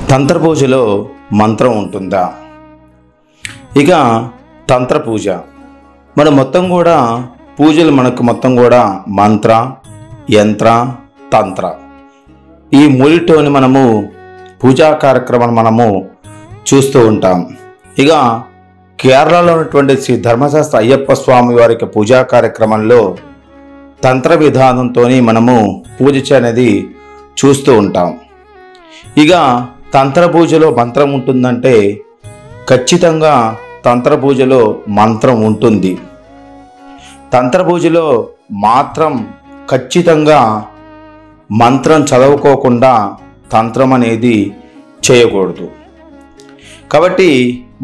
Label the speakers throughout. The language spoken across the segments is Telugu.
Speaker 1: తంత్ర పూజలో మంత్రం ఉంటుందా? ఇక తంత్ర పూజ మొత్తం కూడా పూజలు మొత్తం కూడా మంత్ర, యంత్ర, తంత్ర ఈ మూడితోని మనము పూజా కార్యక్రమాన్ని చూస్తూ ఉంటాం. ఇక కేరళలో ఉన్నటువంటి శ్రీ ధర్మశాస్త్ర అయ్యప్ప స్వామి వారికి పూజా కార్యక్రమంలో తంత్ర విధానంతో మనము పూజ అనేది చూస్తూ ఉంటాం. ఇక తంత్ర పూజలో మంత్రం ఉంటుందంటే ఖచ్చితంగా తంత్ర పూజలో మంత్రం ఉంటుంది. తంత్ర పూజలో మాత్రం ఖచ్చితంగా మంత్రం చదవుకోకుండా తంత్రం అనేది చేయకూడదు. కాబట్టి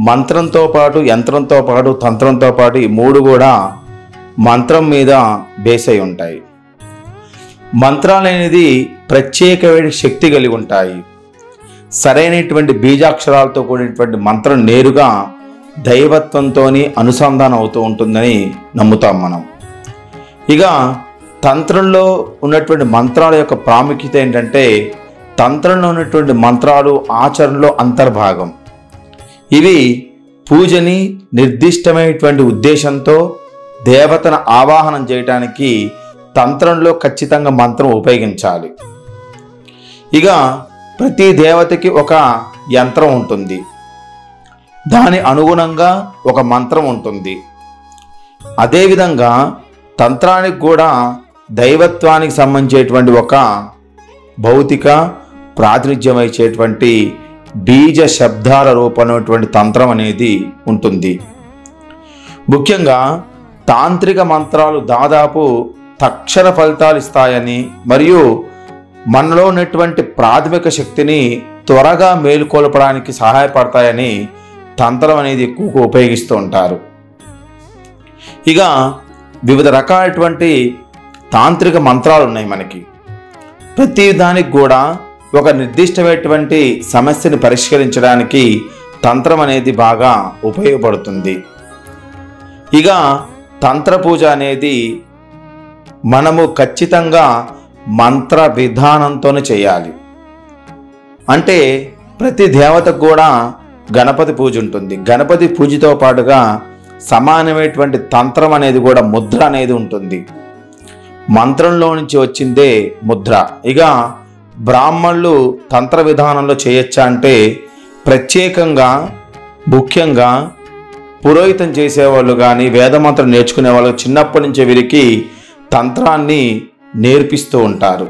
Speaker 1: మంత్రంతో పాటు, యంత్రంతో పాటు, తంత్రంతో పాటు ఈ మూడు కూడా మంత్రం మీద బేస్ అయి ఉంటాయి. మంత్రాలు అనేది ప్రత్యేకమైన శక్తి కలిగి ఉంటాయి. సరైనటువంటి బీజాక్షరాలతో కూడినటువంటి మంత్రం నేరుగా దైవత్వంతో అనుసంధానం అవుతూ ఉంటుందని నమ్ముతాం మనం. ఇక తంత్రంలో ఉన్నటువంటి మంత్రాల యొక్క ప్రాముఖ్యత ఏంటంటే, తంత్రంలో ఉన్నటువంటి మంత్రాలు ఆచరణలో అంతర్భాగం. ఇవి పూజని నిర్దిష్టమైనటువంటి ఉద్దేశంతో దేవతను ఆవాహనం చేయడానికి తంత్రంలో ఖచ్చితంగా మంత్రం ఉపయోగించాలి. ఇక ప్రతి దేవతకి ఒక యంత్రం ఉంటుంది, దాని అనుగుణంగా ఒక మంత్రం ఉంటుంది. అదేవిధంగా తంత్రానికి కూడా దైవత్వానికి సంబంధించేటువంటి ఒక భౌతిక ప్రాతినిధ్యం ఇచ్చేటువంటి బీజ శబ్దాల రూపమైనటువంటి తంత్రం అనేది ఉంటుంది. ముఖ్యంగా తాంత్రిక మంత్రాలు దాదాపు తక్షణ ఫలితాలు ఇస్తాయని, మరియు మనలో ఉన్నటువంటి ప్రాథమిక శక్తిని త్వరగా మేలుకొల్పడానికి సహాయపడతాయని తంత్రం అనేది ఎక్కువగా ఉపయోగిస్తూ ఉంటారు. ఇక వివిధ రకాలైనటువంటి తాంత్రిక మంత్రాలు ఉన్నాయి మనకి. ప్రతి దానికి కూడా ఒక నిర్దిష్టమైనటువంటి సమస్యని పరిష్కరించడానికి తంత్రం అనేది బాగా ఉపయోగపడుతుంది. ఇక తంత్ర పూజ అనేది మనము ఖచ్చితంగా మంత్ర విధానంతోనే చేయాలి. అంటే ప్రతి దేవతకు కూడా గణపతి పూజ ఉంటుంది. గణపతి పూజతో పాటుగా సమానమైనటువంటి తంత్రం అనేది కూడా ముద్ర అనేది ఉంటుంది. మంత్రంలో నుంచి వచ్చిందే ముద్ర. ఇక బ్రాహ్మణులు తంత్ర విధానంలో చేయొచ్చా అంటే, ప్రత్యేకంగా ముఖ్యంగా పురోహితం చేసేవాళ్ళు కానీ, వేదమంత్రం నేర్చుకునే వాళ్ళు చిన్నప్పటి నుంచే వీరికి తంత్రాన్ని నేర్పిస్తూ ఉంటారు.